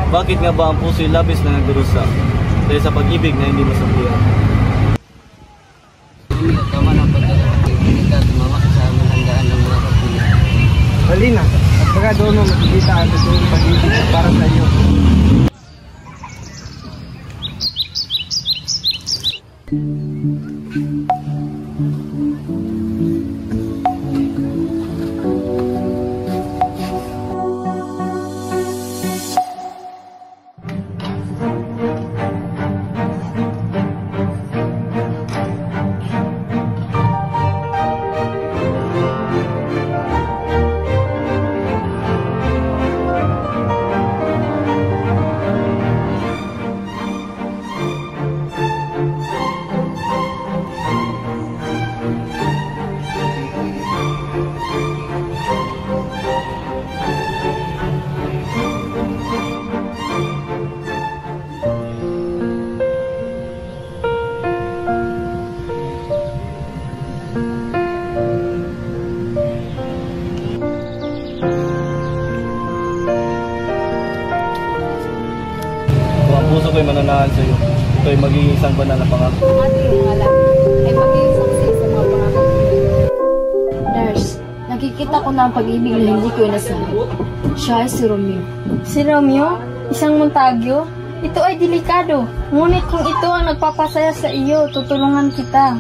Bakit nga ba ang puso'y labis na nagdurusa dahil sa pag-ibig na hindi masabihan? Tama na pagkakita tumawa sa handaan ng mga kapila. Halina, at baka doon mo makikita ang totoong pag-ibig para sa iyo. Puso ko'y mananahan sa iyo. Ito'y magiging isang banal na pangako. Ating mga labi ay magiging saksi sa mga pangako. Nurse, nakikita ko na ang pag-ibig na hindi ko inasabi. Siya ay si Romeo. Si Romeo? Isang Montague? Ito ay delikado. Ngunit kung ito ang nagpapasaya sa iyo, tutulungan kita.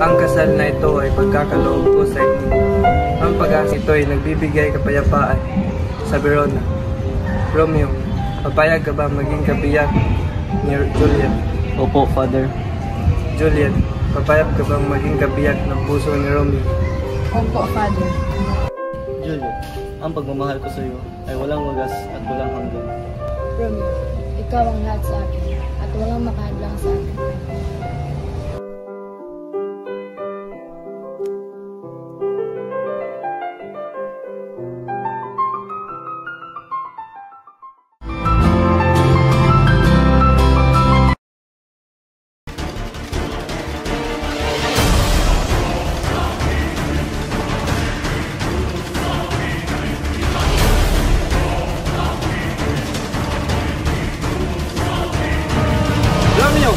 Ang kasal na ito ay pagkakaloob ko sa inyo. Ang pag-asa ito ay nagbibigay kapayapaan sa Verona. Romeo, papayag ka ba maging kabiyak ni Juliet? Opo, Father. Juliet, papayag ka ba maging kabiyak ng puso ni Romeo? Opo, Father. Juliet, ang pagmamahal ko sa iyo ay walang wagas at walang hanggan. Romeo, ikaw ang lahat sa akin at walang makahadlang sa akin. Romeo!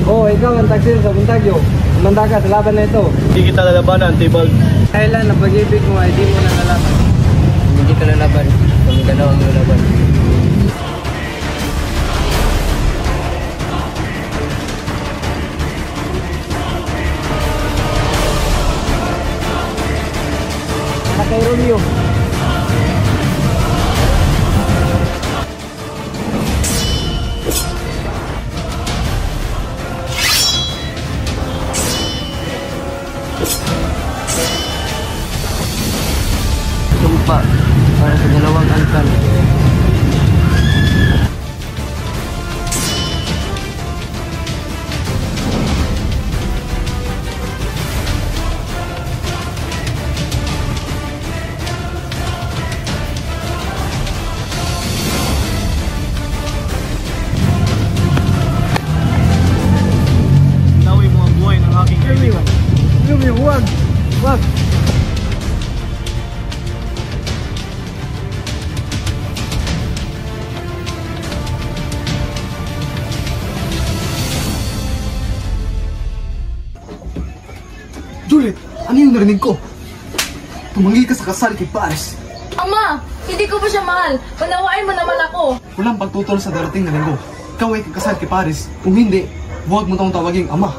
Oh, ikaw ang taksil sa Montague. Umanda ka sa laban na ito. Hindi kita lalabanan, Tibag. Kailan na pag-ibig mo ay di mo na nalaman? Hindi ka lalaban. Kami dalawa ang lalaban. Kay Romeo. Sumpa para sa dalawang angkan. Nawi mo ang buhay ng aking kaibigan. Romeo, huwag! Huwag! Juliet, ano yung narinig ko? Tumanggi ka sa kasal kay Paris. Ama! Hindi ko pa siya mahal. Panawain mo naman ako. Walang pagtutol sa darating na linggo. Ikaw ay kakasal kay Paris. Kung hindi, huwag mo tawaging ama.